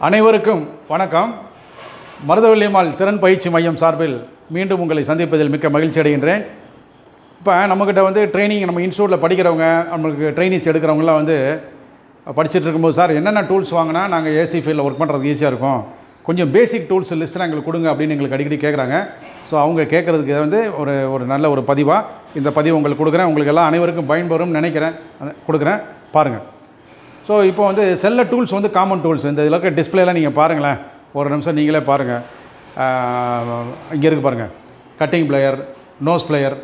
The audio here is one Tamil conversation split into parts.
அனைவருக்கும் வணக்கம். மருதவள்ளியம்மாள் திறன் பயிற்சி மையம் சார்பில் மீண்டும் உங்களை சந்திப்பதில் மிக்க மகிழ்ச்சி அடைகின்றேன். இப்போ நம்மக்கிட்ட வந்து ட்ரைனிங் நம்ம இன்ஸ்டியூட்டில் படிக்கிறவங்க, நம்மளுக்கு ட்ரைனிங்ஸ் எடுக்கிறவங்களாம் வந்து படிச்சுட்டு இருக்கும்போது, சார் என்னென்ன டூல்ஸ் வாங்கினா நாங்கள் ஏசி ஃபீல்டில் ஒர்க் பண்ணுறதுக்கு ஈஸியாக இருக்கும், கொஞ்சம் பேசிக் டூல்ஸ் லிஸ்ட்டெலாம் எங்களுக்கு கொடுங்க அப்படின்னு எங்களுக்கு அடிக்கடி கேட்குறாங்க. ஸோ அவங்க கேட்குறதுக்கு வந்து ஒரு நல்ல ஒரு பதிவாக இந்த பதிவு உங்களுக்கு கொடுக்குறேன். உங்களுக்கு எல்லாம் அனைவருக்கும் பயன்பெறும்னு நினைக்கிறேன், கொடுக்குறேன், பாருங்கள். ஸோ இப்போ வந்து செல்ல டூல்ஸ் வந்து காமன் டூல்ஸ். இந்த இதில் இருக்க டிஸ்பிளேலாம் நீங்கள் பாருங்களேன், ஒரு நிமிஷம் நீங்களே பாருங்கள். இங்கே இருக்குது பாருங்கள், கட்டிங் பிளேயர், நோஸ் பிளேயர்,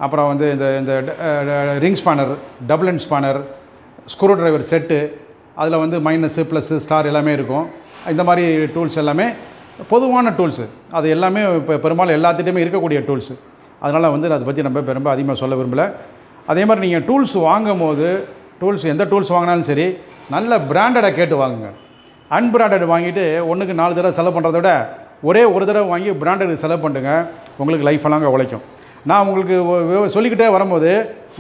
அப்புறம் வந்து இந்த ring spanner, double end spanner, screw driver set, அதில் வந்து மைனஸு ப்ளஸ்ஸு ஸ்டார் எல்லாமே இருக்கும். இந்த மாதிரி டூல்ஸ் எல்லாமே பொதுவான டூல்ஸு, அது எல்லாமே இப்போ பெரும்பாலும் எல்லாத்திட்டையுமே இருக்கக்கூடிய டூல்ஸு. அதனால் வந்து அதை பற்றி நம்ம ரொம்ப அதிகமாக சொல்ல விரும்பலை. அதே மாதிரி நீங்கள் டூல்ஸ் வாங்கும் போது எந்த டூல்ஸ் வாங்கினாலும் சரி, நல்ல பிராண்டடை கேட்டு வாங்குங்க. அன்பிராண்டட் வாங்கிட்டு ஒன்றுக்கு 4 தடவை செலவு பண்ணுறத விட ஒரே ஒரு தடவை வாங்கி பிராண்டடுக்கு செலவு பண்ணுங்க, உங்களுக்கு லைஃப் எல்லாம் உழைக்கும். நான் உங்களுக்கு சொல்லிக்கிட்டே வரும்போது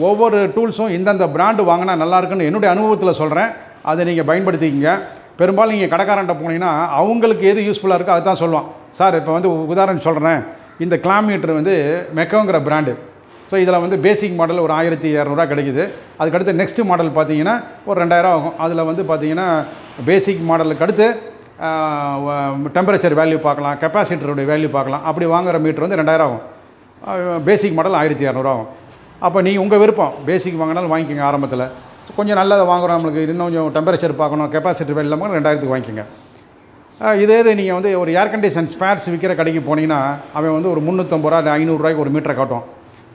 ஒவ்வொரு டூல்ஸும் இந்தந்த பிராண்டு வாங்கினா நல்லாயிருக்குன்னு என்னுடைய அனுபவத்தில் சொல்கிறேன். அதை நீங்கள் பயன்படுத்திக்கிங்க. பெரும்பாலும் நீங்கள் கடைக்காரன்ட்ட போனீங்கன்னா அவங்களுக்கு எது யூஸ்ஃபுல்லாக இருக்கோ அதுதான் சொல்லுவான். சார் இப்போ வந்து உதாரணம் சொல்கிறேன், இந்த கிளாமீட்டர் வந்து மெக்கோங்கிற பிராண்டு. ஸோ இதில் வந்து பேசிக் மாடல் ஒரு 1200 கிடைக்குது. அதுக்கடுத்து நெக்ஸ்ட் மாடல் பார்த்தீங்கன்னா ஒரு 2000 ஆகும். அதில் வந்து பார்த்தீங்கன்னா பேசிக் மாடலுக்கு அடுத்து டெம்பரேச்சர் வேல்யூ பார்க்கலாம், கெப்பாசிட்டருடைய வேல்யூ பார்க்கலாம். அப்படி வாங்குகிற மீட்டர் வந்து 2000 ஆகும். பேசிக் மாடல் 1200 ஆகும். அப்போ நீங்கள் உங்கள் விருப்பம், பேசிக் வாங்கினாலும் வாங்கிக்கோங்க. ஆரம்பத்தில் கொஞ்சம் நல்லதை வாங்குகிறோம், நம்மளுக்கு இன்னும் கொஞ்சம் டெம்பரேச்சர் பார்க்கணும், கெப்பாசிட்டர் வேல்யூ இல்லாமல் 2000க்கு வாங்கிக்கோங்க. இதே நீங்கள் வந்து ஒரு ஏர் கண்டிஷன் ஸ்பேர்ஸ் விற்கிற கடைக்கு போனீங்கன்னா அவன் வந்து ஒரு 350 ரூபா 500 ரூபாய்க்கு ஒரு மீட்டரை காட்டும்.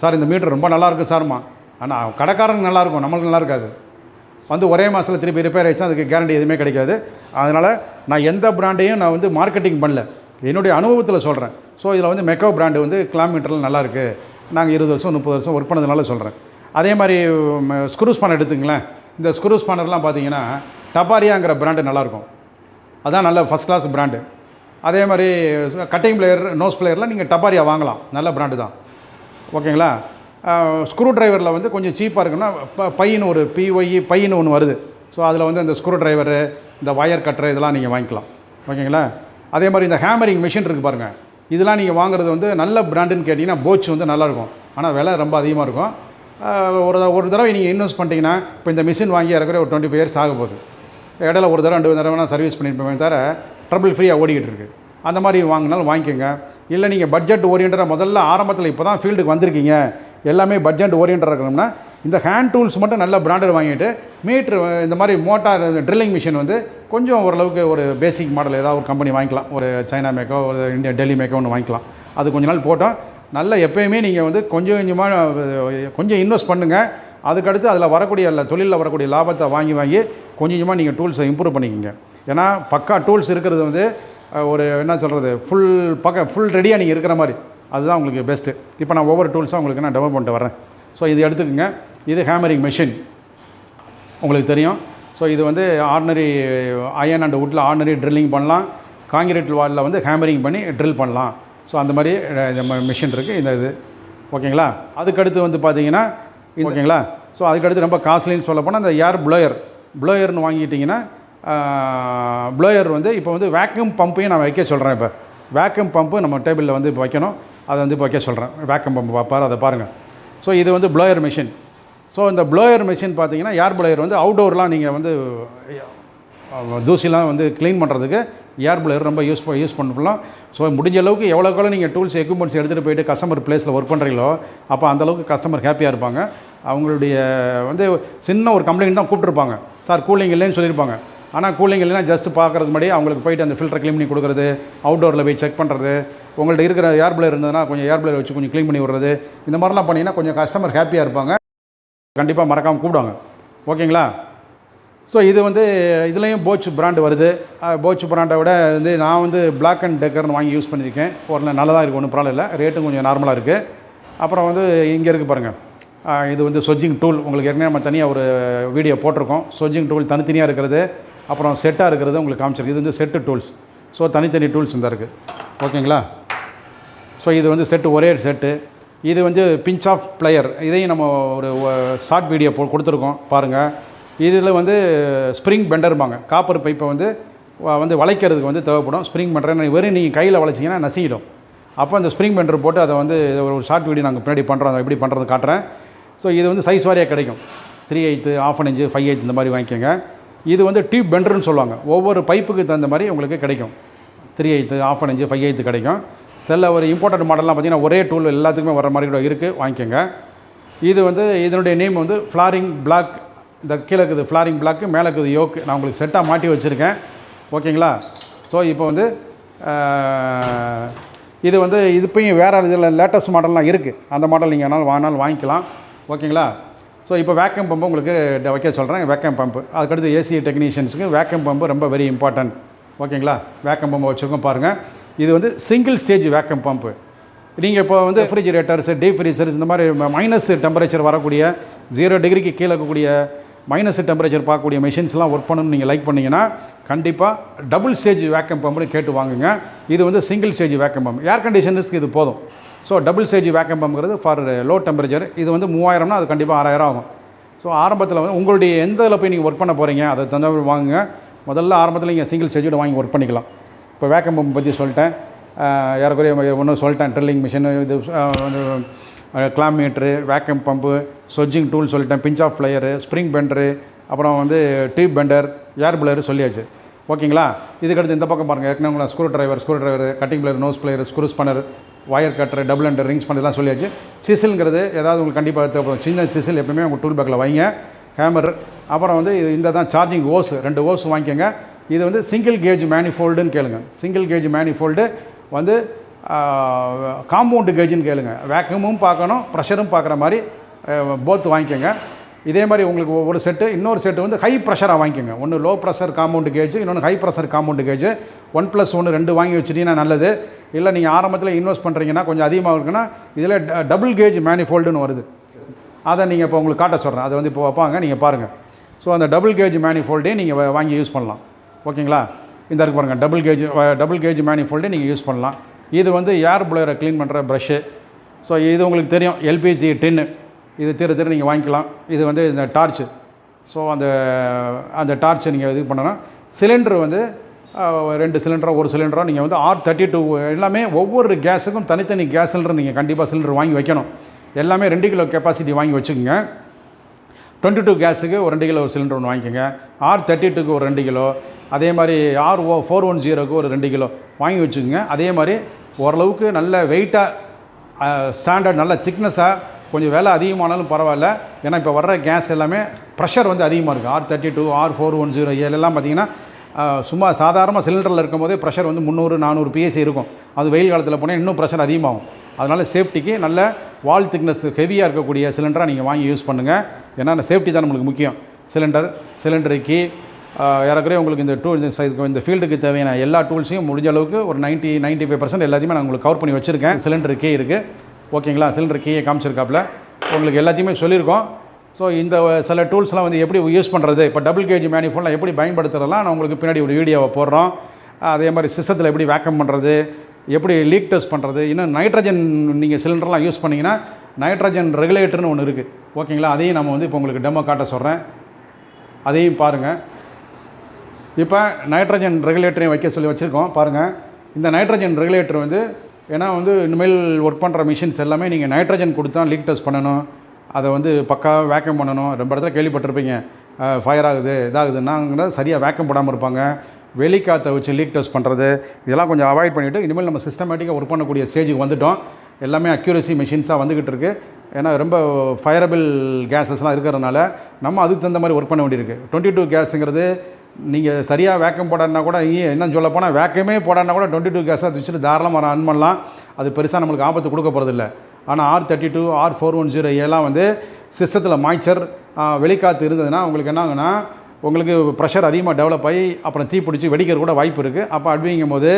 சார் இந்த மீட்டர் ரொம்ப நல்லாயிருக்கு சார்மா, ஆனால் கடைக்காரங்க நல்லாயிருக்கும், நம்மளுக்கு நல்லா இருக்காது. வந்து ஒரே மாதத்தில் திருப்பி ரிப்பேர் ஆகிடுச்சா அதுக்கு கேரண்டி எதுவுமே கிடைக்காது. அதனால் நான் எந்த பிராண்டையும் நான் வந்து மார்க்கெட்டிங் பண்ணல, என்னுடைய அனுபவத்தில் சொல்கிறேன். ஸோ இதில் வந்து மெக்கோ பிராண்டு வந்து கிலோமீட்டரில் நல்லாயிருக்கு, நாங்கள் 20 வருஷம் 30 வருஷம் ஒர்க் பண்ணதுனால சொல்கிறேன். அதே மாதிரி ஸ்க்ரூ ஸ்பானர் எடுத்துங்களேன். இந்த ஸ்க்ரூ ஸ்பானர்லாம் பார்த்தீங்கன்னா டபாரியாங்கிற பிராண்டு நல்லாயிருக்கும், அதான் நல்ல ஃபஸ்ட் கிளாஸ் பிராண்டு. அதே மாதிரி கட்டிங் பிளேயர், நோஸ் பிளேயர்லாம் நீங்கள் டபாரியா வாங்கலாம், நல்ல பிராண்டு தான். ஓகேங்களா. ஸ்க்ரூ டிரைவரில் வந்து கொஞ்சம் சீப்பாக இருக்குன்னா பையன் ஒரு பையன் ஒன்று வருது. ஸோ அதில் வந்து இந்த ஸ்க்ரூ டிரைவரு, இந்த வயர் கட்டரு இதெல்லாம் நீங்கள் வாங்கிக்கலாம். ஓகேங்களா. அதே மாதிரி இந்த ஹேமரிங் மிஷின் இருக்குது பாருங்கள், இதெல்லாம் நீங்கள் வாங்குறது வந்து நல்ல பிராண்டுன்னு கேட்டிங்கன்னா போச் வந்து நல்லாயிருக்கும், ஆனால் விலை ரொம்ப அதிகமாக இருக்கும். ஒரு தடவை நீங்கள் இன்வெஸ்ட் பண்ணிட்டீங்கன்னா, இப்போ இந்த மிஷின் வாங்கி இறக்குற ஒரு 25 இயர்ஸ் ஆக போகுது. இடையில ஒரு தடவை 2 தடவை நான் சர்வீஸ் பண்ணியிருப்பேன், தவிர ட்ரபிள் ஃப்ரீயாக ஓடிக்கிட்டு இருக்குது. அந்த மாதிரி வாங்கினாலும் வாங்கிக்கோங்க. இல்லை நீங்கள் பட்ஜெட் ஓரியன்டாக முதல்ல ஆரம்பத்தில் இப்போ தான் ஃபீல்டுக்கு வந்திருக்கீங்க, எல்லாமே பட்ஜெட் ஓரியன்டாக இருக்கணும்னா இந்த ஹேண்ட் டூல்ஸ் மட்டும் நல்ல பிராண்டட் வாங்கிட்டு, மீட்ரு இந்த மாதிரி மோட்டார் ட்ரில்லிங் மிஷின் வந்து கொஞ்சம் ஓரளவுக்கு ஒரு பேசிக் மாடல் ஏதாவது ஒரு கம்பெனி வாங்கிக்கலாம், ஒரு சைனா மேக்கோ, ஒரு இந்தியா டெல்லி மேக்கோ ஒன்று வாங்கிக்கலாம். அது கொஞ்ச நாள் போட்டோம் நல்ல. எப்போயுமே நீங்கள் வந்து கொஞ்சம் இன்வெஸ்ட் பண்ணுங்கள். அதுக்கடுத்து அதில் வரக்கூடிய தொழிலில் வரக்கூடிய லாபத்தை வாங்கி கொஞ்சமாக நீங்கள் டூல்ஸை இம்ப்ரூவ் பண்ணிக்கிங்க. ஏன்னா பக்கா டூல்ஸ் இருக்கிறது வந்து ஒரு என்ன சொல்கிறது, ஃபுல் ரெடியாக நீங்கள் இருக்கிற மாதிரி, அதுதான் உங்களுக்கு பெஸ்ட்டு. இப்போ நான் ஒவ்வொரு டூல்ஸாக உங்களுக்கு நான் டெவலப் பண்ணிட்டு வரேன். ஸோ இது எடுத்துக்கோங்க. இது ஹேமரிங் மெஷின், உங்களுக்கு தெரியும். ஸோ இது வந்து ஆர்டினரி அயன் அண்ட் வுட்டில் ஆர்டினரி ட்ரில்லிங் பண்ணலாம், காங்கிரீட் வாலில் வந்து ஹேமரிங் பண்ணி ட்ரில் பண்ணலாம். ஸோ அந்த மாதிரி மிஷின் இருக்குது இந்த இது. ஓகேங்களா. அதுக்கடுத்து வந்து பார்த்தீங்கன்னா ஓகேங்களா. ஸோ அதுக்கடுத்து ரொம்ப காஸ்ட்லின்னு சொல்ல போனால் அந்த ஏர் ப்ளோயர்னு வாங்கிட்டிங்கன்னா, ப்ளோயர் வந்து இப்போ வந்து வேக்யூம் பம்பையும் நான் வைக்க சொல்கிறேன். இப்போ வேக்யூம் பம்பு நம்ம டேபிளில் வந்து இப்போ வைக்கணும், அதை வந்து இப்போ வைக்க சொல்கிறேன். வேக்யூம் பம்பு பார்ப்பார், அதை பாருங்கள். ஸோ இது வந்து ப்ளோயர் மிஷின். ஸோ இந்த ப்ளோயர் மிஷின் பார்த்தீங்கன்னா ஏர் ப்ளோயர் வந்து அவுட்டோர்லாம் நீங்கள் வந்து தூசிலாம் வந்து க்ளீன் பண்ணுறதுக்கு ஏர் ப்ளோயர் ரொம்ப யூஸ் பண்ணலாம். ஸோ முடிஞ்ச அளவுக்கு எவ்வளோக்கெவ்வளோ நீங்கள் டூல்ஸ் எக்யூப்மெண்ட்ஸ் எடுத்துகிட்டு போய்ட்டு கஸ்டமர் ப்ளேஸில் ஒர்க் பண்ணுறீங்களோ அப்போ அந்தளவுக்கு கஸ்டமர் ஹாப்பியாக இருப்பாங்க. அவங்களுடைய வந்து சின்ன ஒரு கம்ப்ளைண்ட் தான் கூப்பிட்ருப்பாங்க, சார் கூலிங் இல்லைன்னு சொல்லியிருப்பாங்க. ஆனால் கூலிங் இல்லைன்னா ஜஸ்ட் பார்க்குறதுக்கு முன்னாடி அவங்களுக்கு போய்ட்டு அந்த ஃபில்டர் க்ளீன் பண்ணி கொடுக்குறது, அவுட்டோரில் போய் செக் பண்ணுறது, உங்கள்கிட்ட இருக்கிற ஏர் ப்ளேயர் இருந்ததுன்னா கொஞ்சம் ஏர் ப்ளேயர் வச்சு கொஞ்சம் க்ளீன் பண்ணி விடுறது, இந்த மாதிரிலாம் பண்ணிங்கன்னா கொஞ்சம் கஸ்டமர் ஹாப்பியாக இருப்பாங்க. கண்டிப்பாக மறக்காமல் கூப்பிடுவாங்க. ஓகேங்களா. ஸோ இது வந்து இதுலேயும் போச் பிராண்டு வருது. போச் பிராண்டை விட வந்து நான் வந்து பிளாக் அண்ட் டெக்கர்னு வாங்கி யூஸ் பண்ணியிருக்கேன். ஒரு நல்லதாக இருக்குது, ஒன்றும் ப்ராப்ளம் இல்லை, ரேட்டும் கொஞ்சம் நார்மலாக இருக்குது. அப்புறம் வந்து இங்கே இருக்குது பாருங்கள், இது வந்து சொஜ்ஜிங் டூல். உங்களுக்கு ஏற்கனவே நம்ம தனியாக ஒரு வீடியோ போட்டிருக்கோம். சொஜ்ஜிங் டூல் தனித்தனியாக இருக்கிறது, அப்புறம் செட்டாக இருக்கிறது உங்களுக்கு காமிச்சிருக்கு. இது வந்து செட்டு டூல்ஸ். ஸோ தனித்தனி டூல்ஸ் இந்த இருக்குது. ஓகேங்களா. ஸோ இது வந்து ஒரே செட்டு. இது வந்து பிஞ்ச் ஆஃப் பிளேயர், இதையும் நம்ம ஒரு ஷார்ட் வீடியோ கொடுத்துருக்கோம் பாருங்கள். இதில் வந்து ஸ்ப்ரிங் பெண்டர்பாங்க, காப்பர் பைப்பை வந்து வந்து வளைக்கிறதுக்கு வந்து தேவைப்படும். ஸ்ப்ரிங் பெண்டர் வெறும் நீங்கள் கையில் வளைச்சிங்கன்னா நசிடும். அப்போ அந்த ஸ்ப்ரிங் பெண்டர் போட்டு அதை வந்து ஒரு ஷார்ட் வீடியோ நாங்கள் பின்னாடி பண்ணுறோம், அதை எப்படி பண்ணுறது காட்டுறேன். ஸோ இது வந்து சைஸ் வாரியாக கிடைக்கும். 3/8, 1/2 inch, 5/8 இந்த மாதிரி வாங்கிக்கோங்க. இது வந்து டியூப் பெண்டர்னு சொல்லுவாங்க. ஒவ்வொரு பைப்புக்கு தகுந்த மாதிரி உங்களுக்கு கிடைக்கும். 3/8, 1/2 inch, 5/8 கிடைக்கும். சில ஒரு இம்போர்ட்டட் மாடல்லாம் பார்த்தீங்கன்னா ஒரே டூல் எல்லாத்துக்குமே வர மாதிரி கூட இருக்குது, வாங்கிக்கோங்க. இது வந்து இதனுடைய நேம் வந்து ஃப்ளாரிங் பிளாக். இந்த கீழே இருக்குது ஃப்ளாரிங் பிளாக்கு, மேலே இருக்குது யோக்கு. நான் உங்களுக்கு செட்டாக மாட்டி வச்சுருக்கேன். ஓகேங்களா? ஸோ இப்போ வந்து இது வந்து இப்போயும் வேறு இதில் லேட்டஸ்ட் மாடல்லாம் இருக்குது. அந்த மாடல் நீங்கள் வேணாலும் வாங்கிக்கலாம். ஓகேங்களா? ஸோ இப்போ வேக்கம் பம்பு உங்களுக்கு வைக்க சொல்கிறேன். வேக்கம் பம்பு அதுக்கடுத்து ஏசி டெக்னீஷியன்ஸுக்கு வேக்கம் பம்பு ரொம்ப வெரி இம்பார்ட்டன்ட். ஓகேங்களா? வேக்கம் பம்பு வச்சுருக்கோம் பாருங்கள். இது வந்து சிங்கிள் ஸ்டேஜ் வேக்கம் பம்பு. நீங்கள் இப்போ வந்து ரெஃப்ரிஜிரேட்டர்ஸ், டீப் ஃப்ரீசர்ஸ் இந்த மாதிரி மைனஸ் டெம்பரேச்சர் வரக்கூடிய 0 டிகிரிக்கு கீழே இருக்கக்கூடிய மைனஸ் டெம்பரேச்சர் பார்க்கக்கூடிய மெஷின்ஸ்லாம் ஒர்க் பண்ணணும்னு நீங்கள் லைக் பண்ணிங்கன்னா கண்டிப்பாக டபுள் ஸ்டேஜ் வேக்கம் பம்புன்னு கேட்டு வாங்குங்க. இது வந்து single stage vacuum pump. Air கண்டிஷனர்ஸ்க்கு இது போதும். ஸோ டபுள் ஸ்டேஜ் வேக்கம் பம்புங்கிறது ஃபார் லோ டெம்பரேச்சர். இது வந்து 3000னா அது கண்டிப்பாக 6000 ஆகும். ஸோ ஆரம்பத்தில் வந்து உங்களுடைய எந்த இதில் போய் நீங்கள் ஒர்க் பண்ண போகிறீங்க அதை தகுந்த மாதிரி வாங்குங்க. முதல்ல ஆரம்பத்தில் நீங்கள் சிங்கிள் ஸ்டேஜோட வாங்கி ஒர்க் பண்ணிக்கலாம். இப்போ வேக்கம் பம்பு பற்றி சொல்லிட்டேன். ஏறக்குறைய ஒன்றும் சொல்லிட்டேன். ட்ரில்லிங் மிஷின், இது clamp meter, vacuum pump, swaging tool சொல்லிட்டேன், pinch off plier, spring bender, அப்புறம் வந்து டியூப் பெண்டர், ஏர் பிளேயரு சொல்லியாச்சு. ஓகேங்களா? இதுக்கடுத்து இந்த பக்கம் பாருங்கள். ஏற்கனவே உங்களை screwdriver, cutting plier, nose plier, screw spanner, wire cutter, double under, rings பண்ணலாம் சொல்லியாச்சு. சிசில்ங்கிறது ஏதாவது உங்களுக்கு கண்டிப்பாக தேவைப்படும். சின்ன சிசில் எப்பவுமே உங்கள் டூல் பேக்கில் வைங்க. ஹேமர், அப்புறம் வந்து இந்த தான் சார்ஜிங் ஓஸ், 2 ஓஸ் வாங்கிக்கோங்க. இது வந்து சிங்கிள் கேஜ் மேனிஃபோல்டுன்னு கேளுங்க. சிங்கிள் கேஜ் மேனிஃபோல்டு வந்து காம்பவுண்டு கேஜுன்னு கேளுங்க. வேக்கமும் பார்க்கணும், ப்ரெஷரும் பார்க்குற மாதிரி போத் வாங்கிக்கோங்க. இதே மாதிரி உங்களுக்கு ஒரு செட்டு, இன்னொரு செட்டு வந்து ஹை ப்ரெஷராக வாங்கிக்கோங்க. ஒன்று லோ ப்ரெஷர் காம்பவுண்டு கேஜ், இன்னொன்று ஹை ப்ரெஷர் காம்பவுண்டு கேஜ். 1+1 2 வாங்கி வச்சுட்டிங்கன்னா நல்லது. இல்லை நீங்கள் ஆரம்பத்தில் இன்வெஸ்ட் பண்ணுறீங்கன்னா கொஞ்சம் அதிகமாக இருக்குன்னா இதில் டபுள் கேஜ் மேனிஃபோல்டுன்னு வருது. அதை நீங்கள் இப்போ உங்களுக்கு காட்ட சொல்கிறேன். அதை வந்து இப்போ வைப்பாங்க, நீங்கள் பாருங்கள். ஸோ அந்த டபுள் கேஜ் மேனிஃபோல்டே நீங்கள் வாங்கி யூஸ் பண்ணலாம். ஓகேங்களா? இந்த இருக்கு பாருங்கள், டபுள் கேஜ் மேனிஃபோல்டே நீங்கள் யூஸ் பண்ணலாம். இது வந்து ஏர் பிளேயரை க்ளீன் பண்ணுற ப்ரஷ்ஷு. ஸோ இது உங்களுக்கு தெரியும், எல்பிஜி டின்னு. இது திரு நீங்கள் வாங்கிக்கலாம். இது வந்து இந்த டார்ச்சு. ஸோ அந்த டார்ச்சை நீங்கள் இது பண்ணணும். சிலிண்டர் வந்து 2 சிலிண்டரோ 1 சிலிண்டரோ நீங்கள் வந்து R32 எல்லாமே ஒவ்வொரு கேஸுக்கும் தனித்தனி கேஸ் சிலிண்டர் நீங்கள் கண்டிப்பாக சிலிண்டர் வாங்கி வைக்கணும். எல்லாமே 2 கிலோ கெப்பாசிட்டி வாங்கி வச்சுக்கோங்க. 22 கேஸுக்கு ஒரு 2 கிலோ ஒரு சிலிண்டர் ஒன்று வாங்கிக்கோங்க. R32க்கு ஒரு 2 கிலோ, அதே மாதிரி R410க்கு ஒரு 2 கிலோ வாங்கி வச்சுக்கோங்க. அதே மாதிரி ஓரளவுக்கு நல்ல வெயிட்டாக, ஸ்டாண்டர்ட் நல்ல திக்னஸாக, கொஞ்சம் விலை அதிகமானாலும் பரவாயில்ல. ஏன்னா இப்போ வர்ற கேஸ் எல்லாமே ப்ரெஷர் வந்து அதிகமாக இருக்குது. R32, R410 இதெல்லாம் பார்த்திங்கன்னா சும்மா சாதாரணமாக சிலிண்டரில் இருக்கும்போதே ப்ரெஷர் வந்து 300-400 PSI இருக்கும். அது வெயில் காலத்தில் போனால் இன்னும் ப்ரெஷர் அதிகமாகும். அதனால் சேஃப்டிக்கு நல்ல வால் திக்னஸ் ஹெவியாக இருக்கக்கூடிய சிலிண்டராக நீங்கள் வாங்கி யூஸ் பண்ணுங்கள். ஏன்னா அந்த சேஃப்டி தான் நம்மளுக்கு முக்கியம். சிலிண்டருக்கு ஏறக்குறைய உங்களுக்கு இந்த ஃபீல்டுக்கு தேவையான எல்லா டூல்ஸையும் முடிஞ்ச அளவுக்கு ஒரு 90-95% எல்லாத்தையுமே நான் உங்களுக்கு கவர் பண்ணி வச்சுருக்கேன். சிலிண்டர் கீ இருக்குது. ஓகேங்களா? சிலிண்டர் கீயை காமிச்சிருக்காப்புல உங்களுக்கு எல்லாத்தையுமே சொல்லியிருக்கோம். ஸோ இந்த சில டூல்ஸ்லாம் வந்து எப்படி யூஸ் பண்ணுறது, இப்போ டபுள் கேஜ் மேனிஃபோல்டெலாம் எப்படி பயன்படுத்துறதுலாம் நான் உங்களுக்கு பின்னாடி ஒரு வீடியோவை போடுறோம். அதே மாதிரி சிஸ்டத்தில் எப்படி வேக்கம் பண்ணுறது, எப்படி லீக் டெஸ்ட் பண்ணுறது. இன்னும் நைட்ரஜன் நீங்கள் சிலிண்டர்லாம் யூஸ் பண்ணிங்கன்னா நைட்ரஜன் ரெகுலேட்டர்னு ஒன்று இருக்குது. ஓகேங்களா? அதையும் நம்ம வந்து இப்போ உங்களுக்கு டெமோ காட்ட சொல்கிறேன். அதையும் பாருங்கள். இப்போ நைட்ரஜன் ரெகுலேட்டரையும் வைக்க சொல்லி வச்சுருக்கோம் பாருங்கள். இந்த நைட்ரஜன் ரெகுலேட்டர் வந்து ஏன்னா வந்து இனிமேல் ஒர்க் பண்ணுற மிஷின்ஸ் எல்லாமே நீங்கள் நைட்ரஜன் கொடுத்தா லீக் டெஸ்ட் பண்ணணும். அதை வந்து பக்காவாக வேக்கம் பண்ணணும். ரொம்ப இடத்துல கேள்விப்பட்டிருப்பீங்க, ஃபயர் ஆகுது இதாகுதுன்னா சரியாக வேக்கம் போடாமல் இருப்பாங்க. வெளிக்காற்றை வச்சு லீக் டெஸ்ட் பண்ணுறது இதெல்லாம் கொஞ்சம் அவாய்ட் பண்ணிவிட்டு இனிமேல் நம்ம சிஸ்டமேட்டிக்காக ஒர்க் பண்ணக்கூடிய ஸ்டேஜுக்கு வந்துவிட்டோம். எல்லாமே அக்யூரசி மிஷின்ஸாக வந்துக்கிட்டு இருக்குது. ஏன்னா ரொம்ப ஃபயரபிள் கேஸஸ்லாம் இருக்கிறதுனால நம்ம அதுக்கு தகுந்த மாதிரி ஒர்க் பண்ண வேண்டியிருக்கு. 22 கேஸுங்கிறது நீங்கள் சரியாக வேக்கம் போடான்னா கூட, என்ன சொல்ல போனால் வேக்கமே போடான்னா கூட 22 கேஸாக வச்சுட்டு தாராளமாக ரன் பண்ணலாம். அது பெருசாக நம்மளுக்கு ஆபத்து கொடுக்க போகிறதில்ல. ஆனால் R32, R410 எல்லாம் வந்து சிஸ்டத்தில் மாய்ச்சர் வெளிக்காற்று இருந்ததுன்னா உங்களுக்கு என்ன ஆகுனா, உங்களுக்கு ப்ரெஷர் அதிகமாக டெவலப் ஆகி அப்புறம் தீப்பிடிச்சி வெடிக்கிற கூட வாய்ப்பு இருக்குது. அப்போ அப்படிங்கும் போது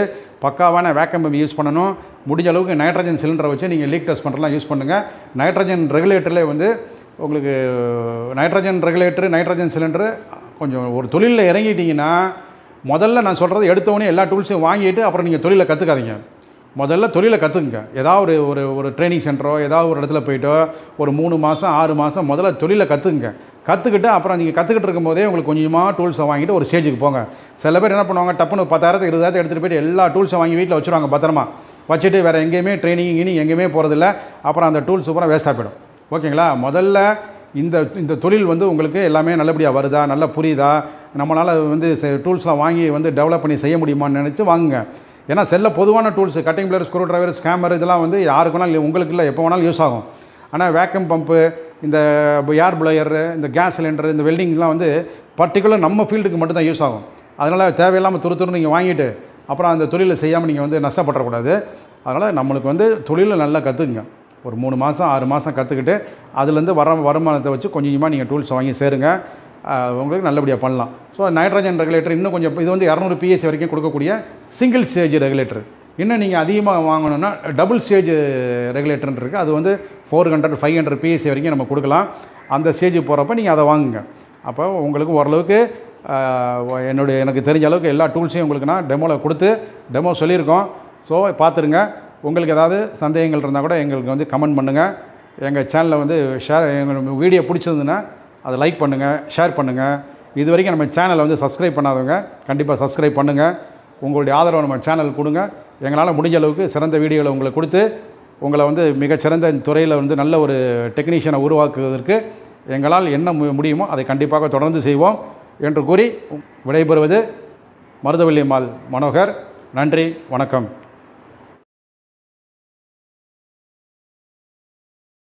பக்காவான வேக்கம் பம்ப் யூஸ் பண்ணணும். முடிஞ்ச அளவுக்கு நைட்ரஜன் சிலிண்டரை வச்சு நீங்கள் லீக் டெஸ்ட் பண்ணுறலாம் யூஸ் பண்ணுங்கள். நைட்ரஜன் ரெகுலேட்டரில் வந்து உங்களுக்கு நைட்ரஜன் ரெகுலேட்டரு, நைட்ரஜன் சிலிண்டரு கொஞ்சம் ஒரு தொழிலில் இறங்கிட்டிங்கன்னா, முதல்ல நான் சொல்கிறது எடுத்தவொடனே எல்லா டூல்ஸையும் வாங்கிட்டு அப்புறம் நீங்கள் தொழிலை கற்றுக்காதீங்க. முதல்ல தொழிலை கற்றுக்குங்க. ஏதாவது ஒரு ட்ரைனிங் சென்டரோ ஏதாவது ஒரு இடத்துல போய்ட்டோ ஒரு 3 மாதம் 6 மாதம் முதல்ல தொழிலை கற்றுக்குங்க. கற்றுக்கிட்டு அப்புறம் நீங்கள் கற்றுக்கிட்டு இருக்கும்போதே உங்களுக்கு கொஞ்சமாக டூல்ஸை வாங்கிட்டு ஒரு ஸ்டேஜுக்கு போங்க. சில பேர் என்ன பண்ணுவாங்க, டப்புன்னு 10,000 20,000 எடுத்துகிட்டு போய்ட்டு எல்லா டூல்ஸை வாங்கி வீட்டில் வச்சுருவாங்க பத்திரமா. வச்சுட்டு வேறு எங்கேயுமே ட்ரைனிங் எங்கேயுமே போகிறதில்ல. அப்புறம் அந்த டூல்ஸ் பூரா வேஸ்ட்டாக போயிடும். ஓகேங்களா? முதல்ல இந்த தொழில் வந்து உங்களுக்கு எல்லாமே நல்லபடியாக வருதா, நல்லா புரியுதா, நம்மளால் வந்து டூல்ஸ்லாம் வாங்கி வந்து டெவலப் பண்ணி செய்ய முடியுமான்னு நினச்சி வாங்குங்க. ஏன்னா செல்ல பொதுவான tools cutting plier, screw driver, scammer இதெல்லாம் வந்து யாருக்கு வேணாலும் உங்களுக்கு இல்லை, எப்போ வேணாலும் யூஸ் ஆகும். ஆனால் வேக்யூம் பம்பு, இந்த ஏர் ப்ளோயரு, இந்த கேஸ் சிலிண்டர், இந்த வெல்டிங்லாம் வந்து பர்டிகுலர் நம்ம ஃபீல்டுக்கு மட்டும்தான் யூஸ் ஆகும். அதனால் தேவையில்லாமல் துரு நீங்கள் வாங்கிட்டு அப்புறம் அந்த தொழிலை செய்யாமல் நீங்கள் வந்து நஷ்டப்படக்கூடாது. அதனால் நம்மளுக்கு வந்து தொழிலை நல்லா கற்றுக்குங்க. ஒரு 3 மாதம் 6 மாதம் கற்றுக்கிட்டு அதுலேருந்து வருமானத்தை வச்சு கொஞ்சமாக நீங்கள் டூல்ஸ் வாங்கி சேருங்க. உங்களுக்கு நல்லபடியாக பண்ணலாம். ஸோ நைட்ரஜன் ரெகுலேட்டர் இன்னும் கொஞ்சம் இது வந்து 200 PSI வரைக்கும் கொடுக்கக்கூடிய சிங்கிள் ஸ்டேஜ் ரெகுலேட்டர். இன்னும் நீங்கள் அதிகமாக வாங்கணுன்னா டபுள் ஸ்டேஜ் ரெகுலேட்டர்னு இருக்குது. அது வந்து 400 500 PSI வரைக்கும் நம்ம கொடுக்கலாம். அந்த ஸ்டேஜ் போகிறப்ப நீங்கள் அதை வாங்குங்க. அப்போ உங்களுக்கு ஓரளவுக்கு எனக்கு தெரிஞ்ச அளவுக்கு எல்லா டூல்ஸையும் உங்களுக்கு நான் டெமோ சொல்லியிருக்கோம். ஸோ பார்த்துருங்க. உங்களுக்கு ஏதாவது சந்தேகங்கள் இருந்தால் கூட எங்களுக்கு வந்து கமெண்ட் பண்ணுங்கள். எங்கள் சேனலை வந்து எங்கள் வீடியோ பிடிச்சிருந்துன்னா அதை லைக் பண்ணுங்கள், ஷேர் பண்ணுங்கள். இது வரைக்கும் நம்ம சேனலை வந்து சப்ஸ்கிரைப் பண்ணாதவங்க கண்டிப்பாக சப்ஸ்கிரைப் பண்ணுங்கள். உங்களுடைய ஆதரவை நம்ம சேனல் கொடுங்க. எங்களால் முடிஞ்ச அளவுக்கு சிறந்த வீடியோவில் உங்களுக்கு கொடுத்து உங்களை வந்து மிகச்சிறந்த துறையில் வந்து நல்ல ஒரு டெக்னீஷியனை உருவாக்குவதற்கு எங்களால் என்ன முடியுமோ அதை கண்டிப்பாக தொடர்ந்து செய்வோம் என்று கூறி விடைபெறுவது மருதவள்ளி மால் மனோகர். நன்றி, வணக்கம்.